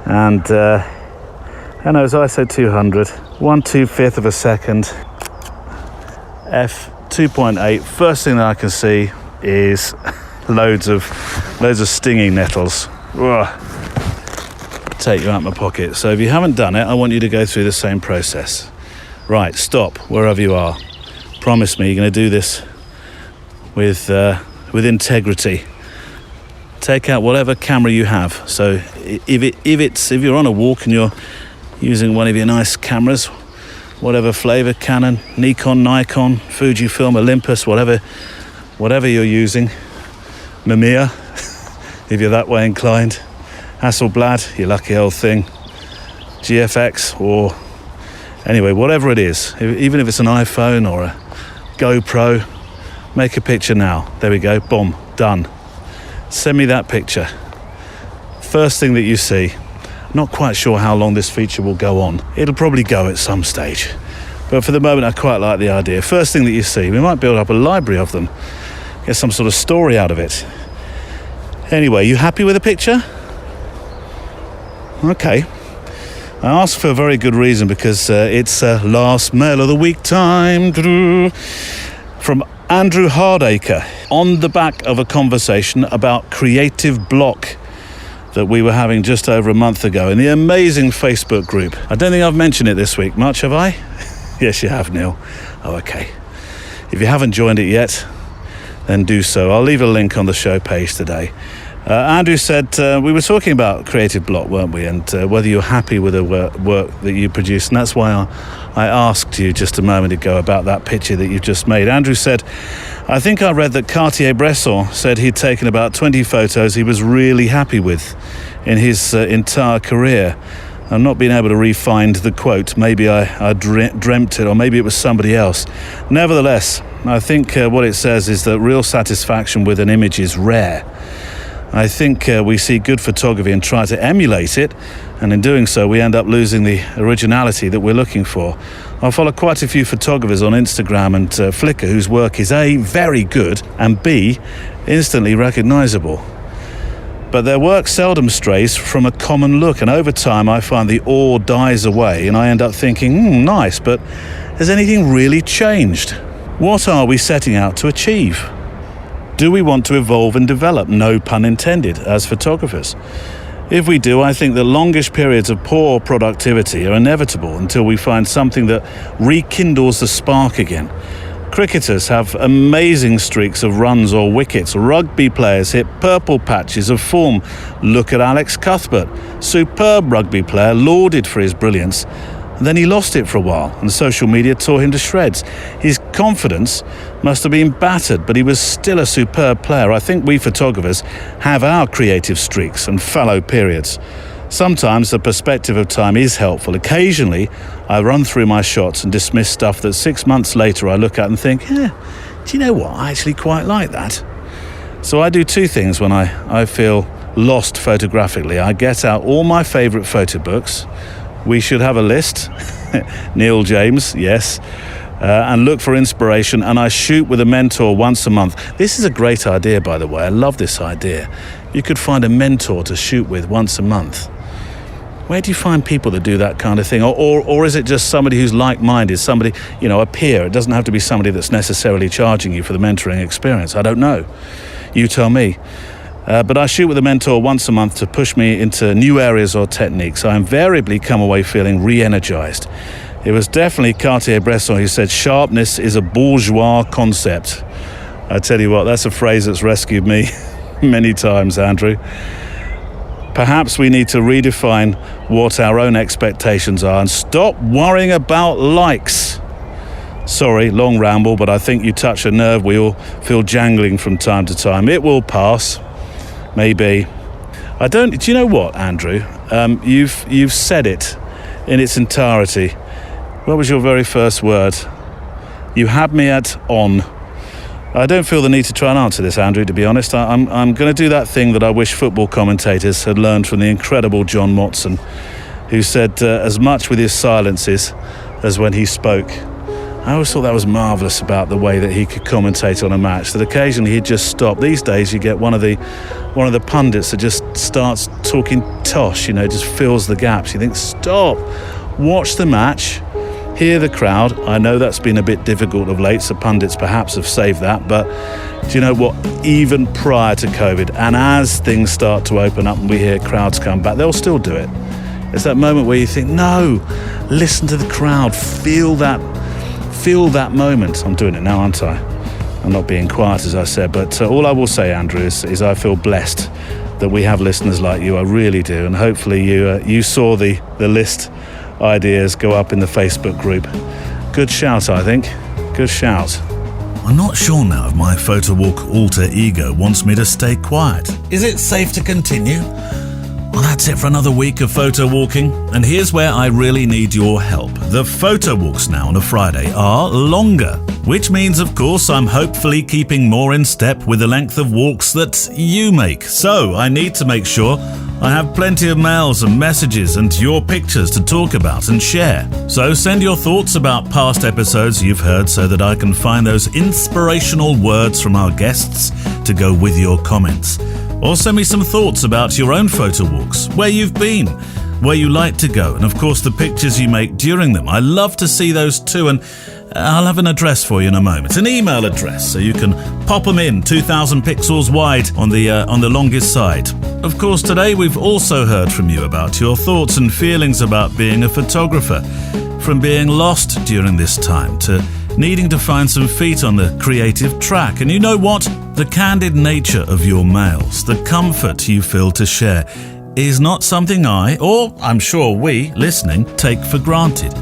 and it's ISO 200. 1/2 of a second. F 2.8. First thing that I can see is loads of stinging nettles. Ugh. Take you out my pocket. So if you haven't done it, I want you to go through the same process. Right, stop wherever you are. Promise me you're going to do this with integrity. Take out whatever camera you have. So if you're on a walk and you're using one of your nice cameras, whatever flavor, Canon, Nikon, Fujifilm, Olympus, whatever you're using, Mamiya, if you're that way inclined, Hasselblad, you lucky old thing, GFX, or anyway, whatever it is, even if it's an iPhone or a GoPro, make a picture now. There we go, boom, done. Send me that picture. First thing that you see, Not quite sure how long this feature will go on. It'll probably go at some stage. But for the moment, I quite like the idea. First thing that you see, we might build up a library of them. Get some sort of story out of it. Anyway, you happy with the picture? Okay. I asked for a very good reason, because it's last mail of the week time. From Andrew Hardacre, on the back of a conversation about creative block that we were having just over a month ago in the amazing Facebook group. I don't think I've mentioned it this week much, have I? Yes, you have, Neil. Oh, okay. If you haven't joined it yet, then do so. I'll leave a link on the show page today. Andrew said, we were talking about creative block, weren't we? And whether you're happy with the work that you produce. And that's why I asked you just a moment ago about that picture that you've just made. Andrew said, I think I read that Cartier-Bresson said he'd taken about 20 photos he was really happy with in his entire career. I'm not being able to re-find the quote. Maybe I dreamt it, or maybe it was somebody else. Nevertheless, I think what it says is that real satisfaction with an image is rare. I think we see good photography and try to emulate it, and in doing so we end up losing the originality that we're looking for. I follow quite a few photographers on Instagram and Flickr whose work is A, very good, and B, instantly recognizable. But their work seldom strays from a common look, and over time I find the awe dies away and I end up thinking, nice, but has anything really changed? What are we setting out to achieve? Do we want to evolve and develop, no pun intended, as photographers? If we do, I think that longish periods of poor productivity are inevitable until we find something that rekindles the spark again. Cricketers have amazing streaks of runs or wickets. Rugby players hit purple patches of form. Look at Alex Cuthbert, superb rugby player, lauded for his brilliance. And then he lost it for a while, and social media tore him to shreds. His confidence must have been battered, but he was still a superb player. I think we photographers have our creative streaks and fallow periods. Sometimes the perspective of time is helpful. Occasionally, I run through my shots and dismiss stuff that 6 months later I look at and think, do you know what? I actually quite like that. So I do two things when I feel lost photographically. I get out all my favourite photo books. We should have a list. Neil James, yes. And look for inspiration, and I shoot with a mentor once a month. This is a great idea, by the way. I love this idea. You could find a mentor to shoot with once a month. Where do you find people that do that kind of thing? Or is it just somebody who's like-minded, somebody, a peer? It doesn't have to be somebody that's necessarily charging you for the mentoring experience. I don't know. You tell me. But I shoot with a mentor once a month to push me into new areas or techniques. I invariably come away feeling re-energized. It was definitely Cartier-Bresson who said, sharpness is a bourgeois concept. I tell you what, that's a phrase that's rescued me many times, Andrew. Perhaps we need to redefine what our own expectations are and stop worrying about likes. Sorry, long ramble, but I think you touch a nerve we all feel jangling from time to time. It will pass. Maybe. Do you know what, Andrew? You've said it in its entirety. What was your very first word? You had me at on. I don't feel the need to try and answer this, Andrew, to be honest. I'm going to do that thing that I wish football commentators had learned from the incredible John Motson, who said as much with his silences as when he spoke. I always thought that was marvellous about the way that he could commentate on a match, that occasionally he'd just stop. These days you get one of the pundits that just starts talking tosh, just fills the gaps. You think, stop, watch the match, hear the crowd. I know that's been a bit difficult of late, so pundits perhaps have saved that, but do you know what? Even prior to COVID, and as things start to open up and we hear crowds come back, they'll still do it. It's that moment where you think, no, listen to the crowd, feel that moment. I'm doing it now, aren't I? I'm not being quiet, as I said, but all I will say, Andrew, is I feel blessed that we have listeners like you. I really do, and hopefully you saw the list ideas go up in the Facebook group. Good shout, I think. Good shout.
I'm not sure now if my Photowalk alter ego wants me to stay quiet. Is it safe to continue? Well, that's it for another week of photo walking, and here's where I really need your help. The photo walks now on a Friday are longer, which means, of course, I'm hopefully keeping more in step with the length of walks that you make. So I need to make sure I have plenty of mails and messages and your pictures to talk about and share. So send your thoughts about past episodes you've heard so that I can find those inspirational words from our guests to go with your comments. Or send me some thoughts about your own photo walks, where you've been, where you like to go, and of course the pictures you make during them. I love to see those too, and I'll have an address for you in a moment, an email address, so you can pop them in 2,000 pixels wide on the longest side. Of course, today we've also heard from you about your thoughts and feelings about being a photographer, from being lost during this time to needing to find some feet on the creative track. And you know what? The candid nature of your mails, the comfort you feel to share, is not something I, or I'm sure we, listening, take for granted.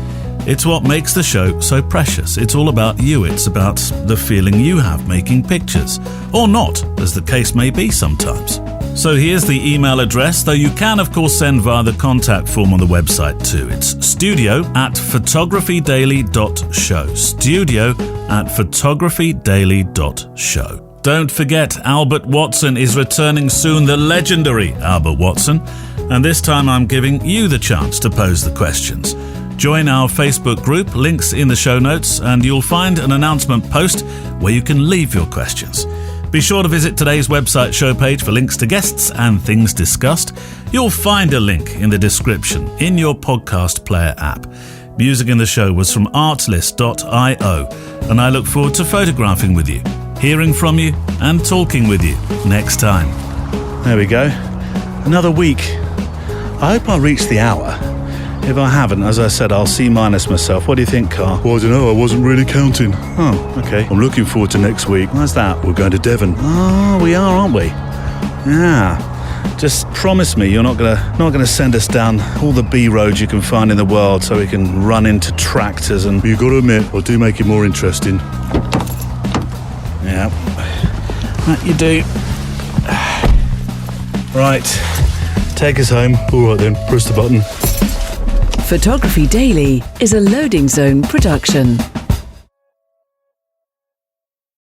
It's what makes the show so precious. It's all about you. It's about the feeling you have making pictures. Or not, as the case may be sometimes. So here's the email address, though you can of course send via the contact form on the website too. It's studio@photographydaily.show. studio@photographydaily.show. Don't forget, Albert Watson is returning soon, the legendary Albert Watson. And this time I'm giving you the chance to pose the questions. Join our Facebook group, links in the show notes, and you'll find an announcement post where you can leave your questions. Be sure to visit today's website show page for links to guests and things discussed. You'll find a link in the description in your podcast player app. Music in the show was from artlist.io, and I look forward to photographing with you, hearing from you, and talking with you next time.
There we go. Another week. I hope I'll reach the hour. If I haven't, as I said, I'll C- myself. What do you think, Carl?
Well, I don't know. I wasn't really counting.
Oh, okay.
I'm looking forward to next week.
Where's that?
We're going to Devon.
Oh, we are, aren't we? Yeah. Just promise me you're not gonna send us down all the B roads you can find in the world so we can run into tractors and...
You've got to admit, I do make it more interesting.
Yeah. That you do. Right. Take us home.
All right then, press the button.
Photography Daily is a Loading Zone production.